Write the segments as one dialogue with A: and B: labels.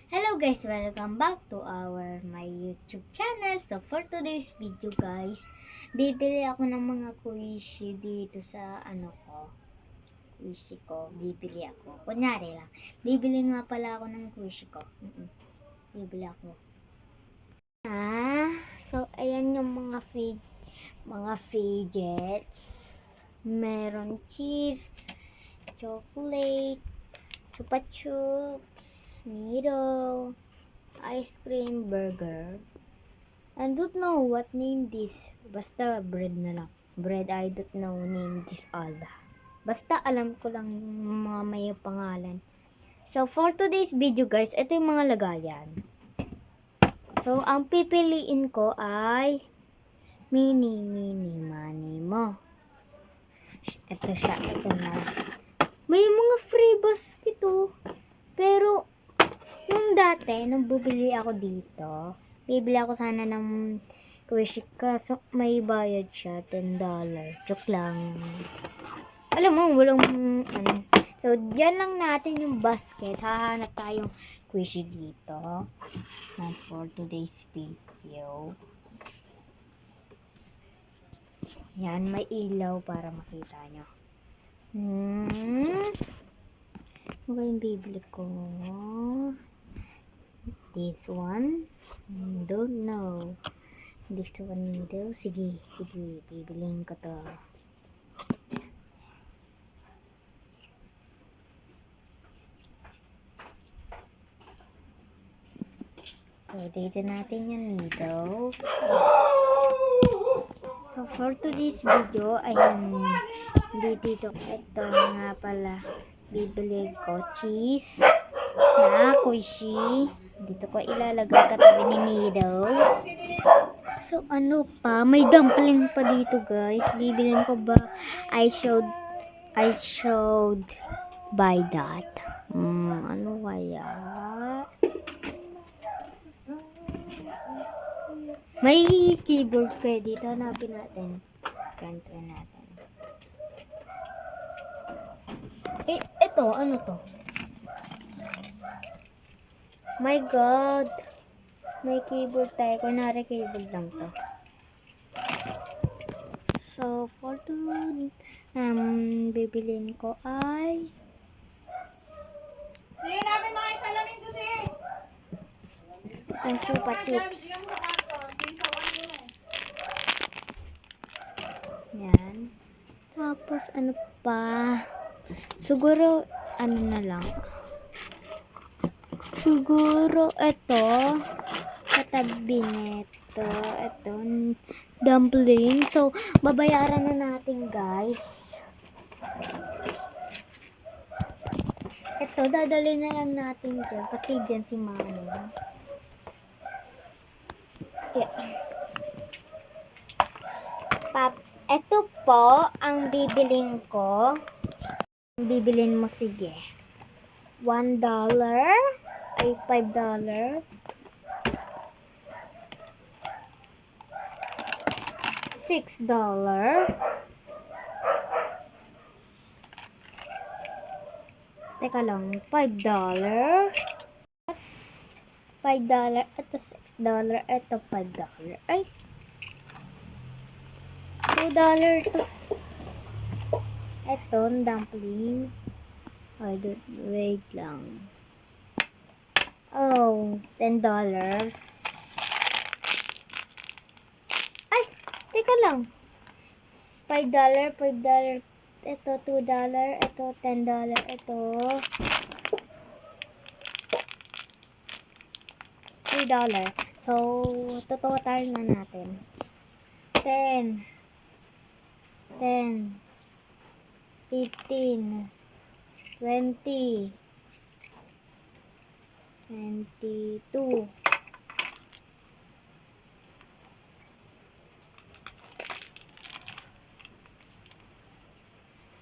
A: Hello guys, welcome back to my YouTube channel. So for today's video guys, bibili ako ng mga kuishi dito sa kuishi ko. Bibili ako. Kunyari lang, bibili nga pala ako ng kuishi ko. Bibili ako. So ayan yung mga fidgets. Meron cheese, chocolate, chupa chups, Miro, ice cream, burger. I don't know what name this. Basta bread na lang. Bread, I don't know name this all. Basta alam ko lang yung mga may pangalan. So, for today's video guys, ito yung mga lagayan. So, ang pipiliin ko ay mini money mo. Ito siya. Ito na. May mga free basket oh. Pero, nung dati, nung bubili ako dito, bibili ako sana ng kushika. So, may bayad siya, $10. Joke lang. Alam mo, walang So, dyan lang natin yung basket. Hahanap tayong kushi dito. And for today's video. Yan, may ilaw para makita nyo. Ano yung bibili ko? This one? Don't know. This one daw. Sige. Bibiliin ko to. So, dito natin yung needle. So, for today's video, ayan. Dito. Ito nga pala. Bibili ko cheese na kushi. Dito ko ilalagay katabi ni needle. So, ano pa? May dumpling pa dito, guys. Bibilin ko ba? I showed buy that. Ano kaya? May keyboard kayo dito. Hanapin natin. Country natin. Ito. Ano to? My God. May keyboard tayo. Kunwari keyboard lang to. So, for today, bibilin ko ay
B: Sige namin mga isalamin to si.
A: ang chupa chips. Yan. Tapos, ano pa? Siguro, ano na lang. Siguro, ito. Katabi nito. Ito. Dumpling. So, babayaran na natin, guys. Ito, dadali na lang natin dyan. Kasi dyan si Mami. Yeah. Ito po, ang bibilin ko. Bibilin mo, sige. $1 ay $5. $6. Teka lang, $5. $5. Ito $6. Ito $5. Ay, $2 to. Ito, dumpling. Ay, wait lang. Oh, $10. Ay, teka lang. $5. Ito, $2. Ito, $10. Ito, $3. So, total na natin. 10, 15, 20, 22,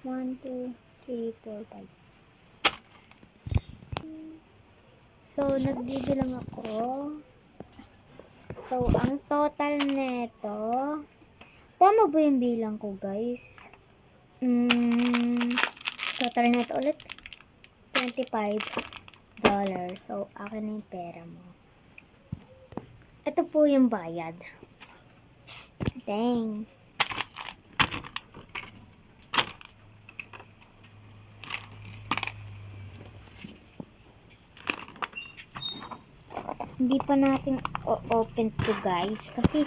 A: 1, 2, 3, 4, 5. So, nagbibilang ako. So, ang total neto, tama ba yung bilang ko, guys? Total neto ulit, 25. $10. So, akin na yung pera mo. Ito po yung bayad. Thanks. Hindi pa natin open to guys kasi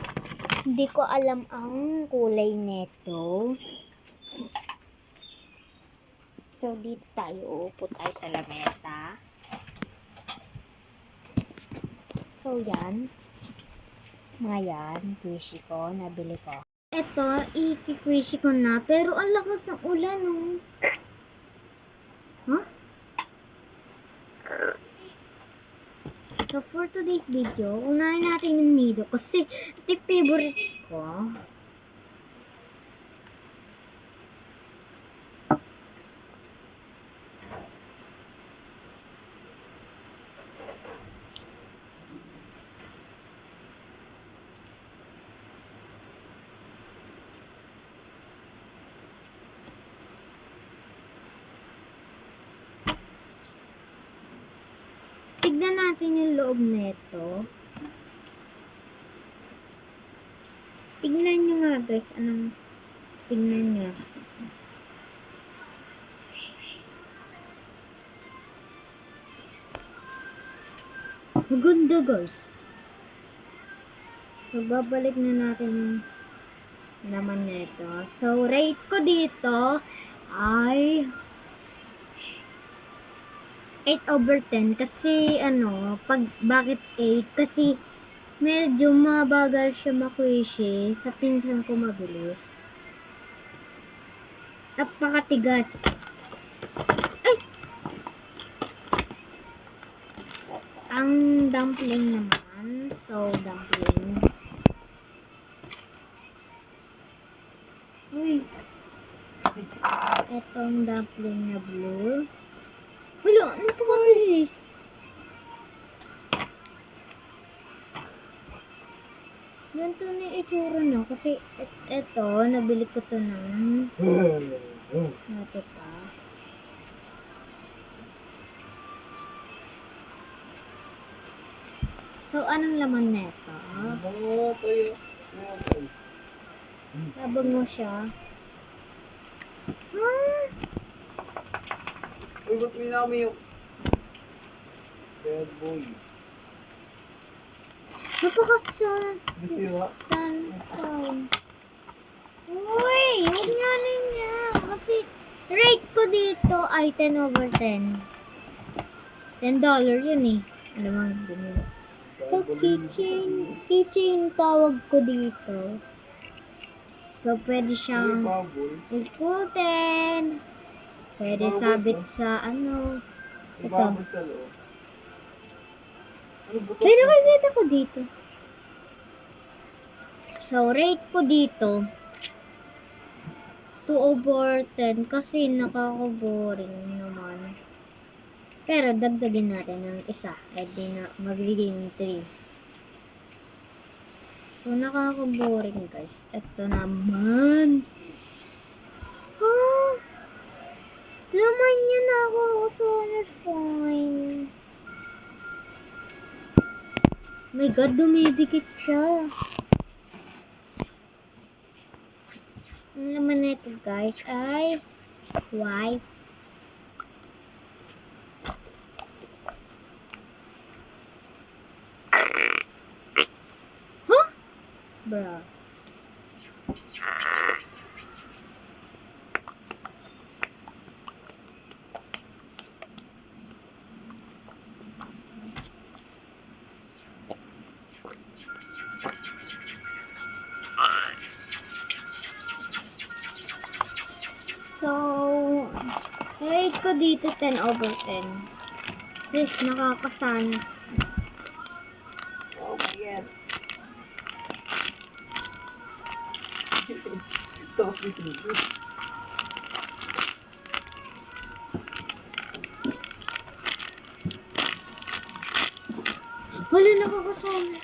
A: hindi ko alam ang kulay neto. So, dito tayo. Uupo tayo sa lamesa. So, yan. Mga yan. Squishy ko. Nabili ko. Ito, i-squishy ko na. Pero ang lakas ng ulan, oh. Huh? So, for today's video, unahin natin yung nido. Kasi, ito yung favorite ko. Tignan natin yung loob nito. Tignan nyo nga guys, anong tignan nyo. Maganda guys. So, babalik na natin yung laman nito. So, rate ko dito ay 8/10 kasi bakit 8? Kasi medyo mabagal siya makuishi sa pinsan ko mabilis. Napakatigas. Ay! Ang dumpling naman. So, dumpling. Uy! Etong dumpling na blue. Wala, napakabilis. Ganito na yung itsura na. Kasi ito, nabili ko to ng nato pa. So, anong laman neto? Sabog mo siya. Ah!
C: Uy, ba't may namin yung bad boy?
A: Napakasan.
C: Nasira?
A: San? Uy! Huwag nga niya. Kasi rate ko dito ay 10/10. $10 yun eh. Alam mo, bumili. So, keychain tawag ko dito. So, pwede siyang ikutin. Pwede sabit sa ito.
C: Ibabos sa loob.
A: May nakikita ko dito. So, rate ko dito 2/10 kasi nakaka-boring naman. Pero dagdagin natin ng isa. Eh di na magiging 3. So, nakaka-boring guys. Ito naman. Ah! Laman niya na ako. So, fine. My God, dumidikit siya. Ang laman nito guys ay white. Huh? Bruh. So, rate ko dito 10/10. Yes, nakakasana.
C: Oh my God. Tapos ito.
A: Wala, nakakasana.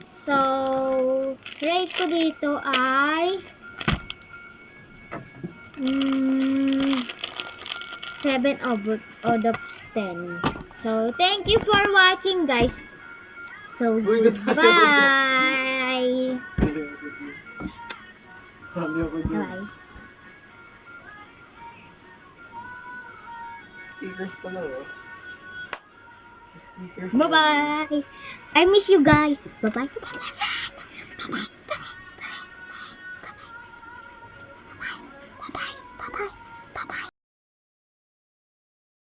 A: So, rate ko dito ay 7/10. out of 10. So, thank you for watching, guys. So,
C: Uy, nasali ako
A: goodbye.
C: Sali ako dyan.
A: Bye.
C: Stickers pa lang, oh. Stickers.
A: Bye-bye. I miss you guys. Bye-bye. Bye-bye.